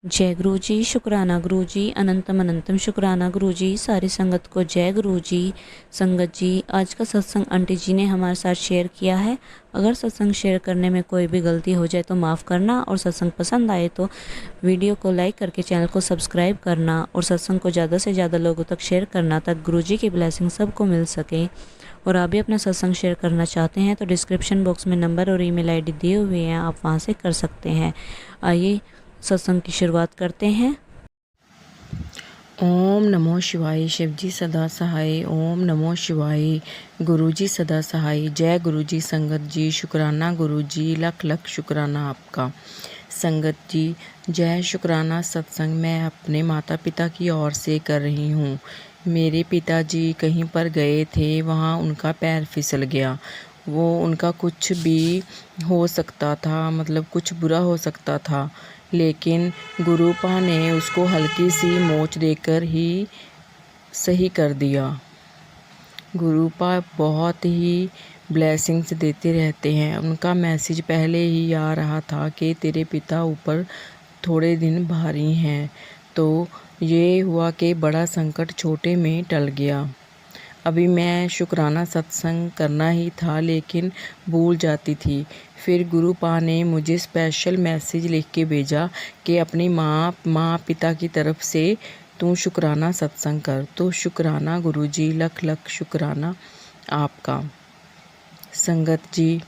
जय गुरु जी, शुक्राना गुरु जी, अनंतम अनंतम शुक्राना गुरु जी। सारी संगत को जय गुरु जी। संगत जी, आज का सत्संग आंटी जी ने हमारे साथ शेयर किया है। अगर सत्संग शेयर करने में कोई भी गलती हो जाए तो माफ़ करना, और सत्संग पसंद आए तो वीडियो को लाइक करके चैनल को सब्सक्राइब करना, और सत्संग को ज़्यादा से ज़्यादा लोगों तक शेयर करना, ताकि गुरु जी की ब्लेसिंग सबको मिल सके। और आप भी अपना सत्संग शेयर करना चाहते हैं तो डिस्क्रिप्शन बॉक्स में नंबर और ईमेल आईडी दिए हुए हैं, आप वहां से कर सकते हैं। आइए सत्संग की शुरुआत करते हैं। ओम नमो शिवाय। शिवजी सदा सहाय। ओम नमो शिवाय। गुरुजी सदा सहाय। जय गुरुजी। संगत जी शुक्राना गुरुजी, लख लख शुक्राना आपका। संगत जी जय शुक्राना। सत्संग मैं अपने माता पिता की ओर से कर रही हूँ। मेरे पिताजी कहीं पर गए थे, वहाँ उनका पैर फिसल गया। वो उनका कुछ भी हो सकता था, मतलब कुछ बुरा हो सकता था, लेकिन गुरुपा ने उसको हल्की सी मोच देकर ही सही कर दिया। गुरुपा बहुत ही ब्लेसिंग्स देते रहते हैं। उनका मैसेज पहले ही आ रहा था कि तेरे पिता ऊपर थोड़े दिन भारी हैं। तो ये हुआ कि बड़ा संकट छोटे में टल गया। अभी मैं शुक्राना सत्संग करना ही था, लेकिन भूल जाती थी। फिर गुरुपा ने मुझे स्पेशल मैसेज लिख के भेजा कि अपनी माँ पिता की तरफ से तू शुक्राना सत्संग कर। तो शुक्राना गुरुजी, लख लख शुक्राना आपका। संगत जी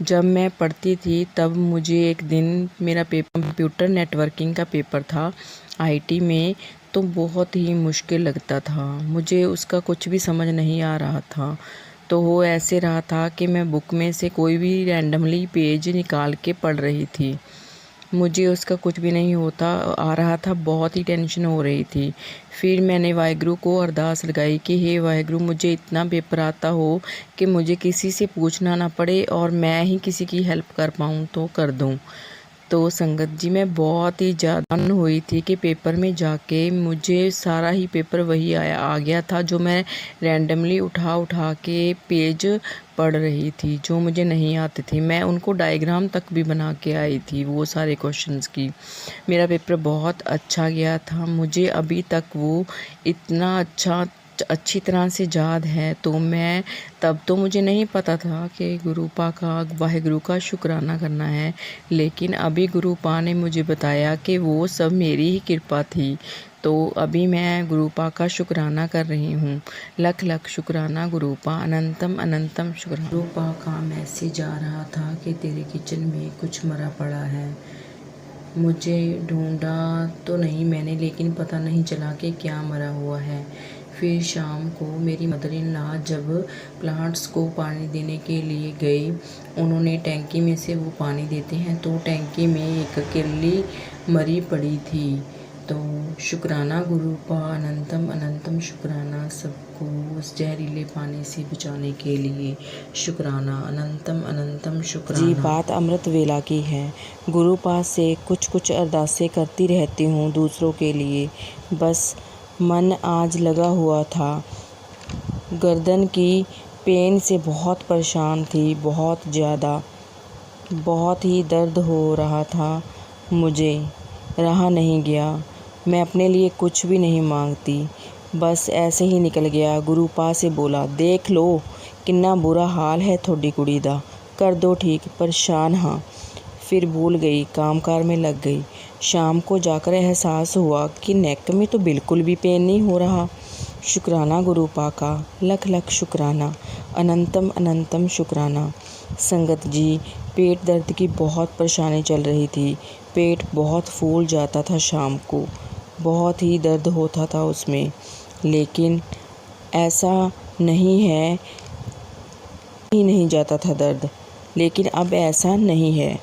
जब मैं पढ़ती थी तब मुझे एक दिन मेरा पेपर कंप्यूटर नेटवर्किंग का पेपर था आईटी में, तो बहुत ही मुश्किल लगता था। मुझे उसका कुछ भी समझ नहीं आ रहा था। तो वो ऐसे रहा था कि मैं बुक में से कोई भी रैंडमली पेज निकाल के पढ़ रही थी। मुझे उसका कुछ भी नहीं होता आ रहा था, बहुत ही टेंशन हो रही थी। फिर मैंने वाहिगुरु को अरदास लगाई कि हे वाहिगुरु, मुझे इतना पेपर आता हो कि मुझे किसी से पूछना ना पड़े और मैं ही किसी की हेल्प कर पाऊँ तो कर दूँ। तो संगत जी मैं बहुत ही ज़्यादा हुई थी कि पेपर में जाके मुझे सारा ही पेपर वही आ गया था जो मैं रैंडमली उठा के पेज पढ़ रही थी, जो मुझे नहीं आते थे। मैं उनको डायग्राम तक भी बना के आई थी वो सारे क्वेश्चंस की। मेरा पेपर बहुत अच्छा गया था। मुझे अभी तक वो इतना अच्छी तरह से याद है। तो मैं तब तो मुझे नहीं पता था कि गुरुपा का, वाहिगुरु का शुक्राना करना है, लेकिन अभी गुरुपा ने मुझे बताया कि वो सब मेरी ही कृपा थी। तो अभी मैं गुरुपा का शुक्राना कर रही हूँ। लख लख शुक्राना गुरुपा, अनंतम अनंतम शुक्राना। गुरुपा का मैसेज आ रहा था कि तेरे किचन में कुछ मरा पड़ा है। मुझे ढूंढा तो नहीं मैंने, लेकिन पता नहीं चला कि क्या मरा हुआ है। फिर शाम को मेरी मदर इन लॉ जब प्लांट्स को पानी देने के लिए गई, उन्होंने टैंकी में से वो पानी देते हैं, तो टैंकी में एक किरली मरी पड़ी थी। तो शुक्राना गुरुपा, अनंतम अनंतम शुक्राना सबको उस जहरीले पानी से बचाने के लिए। शुक्राना, अनंतम अनंतम शुक्राना। जी बात अमृत वेला की है। गुरुपा से कुछ अरदासें करती रहती हूँ दूसरों के लिए। बस मन आज लगा हुआ था। गर्दन की पेन से बहुत परेशान थी, बहुत ज़्यादा, बहुत ही दर्द हो रहा था। मुझे रहा नहीं गया। मैं अपने लिए कुछ भी नहीं मांगती, बस ऐसे ही निकल गया। गुरुपा से बोला, देख लो कितना बुरा हाल है थोड़ी कुड़ी दा, कर दो ठीक, परेशान हाँ। फिर भूल गई, कामकार में लग गई। शाम को जाकर एहसास हुआ कि नेक में तो बिल्कुल भी पेन नहीं हो रहा। शुक्राना गुरुपा का, लख लख शुक्राना, अनंतम अनंतम शुक्राना। संगत जी पेट दर्द की बहुत परेशानी चल रही थी। पेट बहुत फूल जाता था शाम को, बहुत ही दर्द होता था उसमें, लेकिन ऐसा नहीं है ही नहीं जाता था दर्द, लेकिन अब ऐसा नहीं है।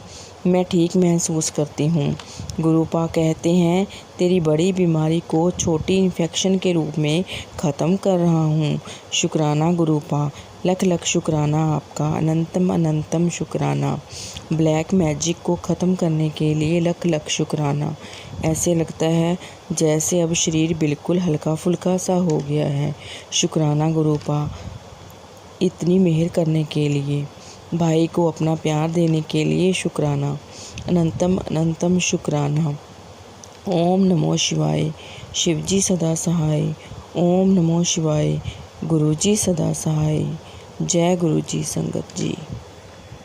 मैं ठीक महसूस करती हूँ। गुरुपा कहते हैं तेरी बड़ी बीमारी को छोटी इन्फेक्शन के रूप में ख़त्म कर रहा हूँ। शुक्राना गुरुपा, लख लख शुक्राना आपका, अनंतम अनंतम शुक्राना। ब्लैक मैजिक को ख़त्म करने के लिए लख लख शुक्राना। ऐसे लगता है जैसे अब शरीर बिल्कुल हल्का फुल्का सा हो गया है। शुक्राना गुरुपा, इतनी मेहर करने के लिए, भाई को अपना प्यार देने के लिए शुक्राना, अनंतम अनंतम शुक्राना। ओम नमो शिवाय। शिव जी सदा सहाय। ओम नमो शिवाय। गुरु जी सदा सहाय। जय गुरु जी संगत जी।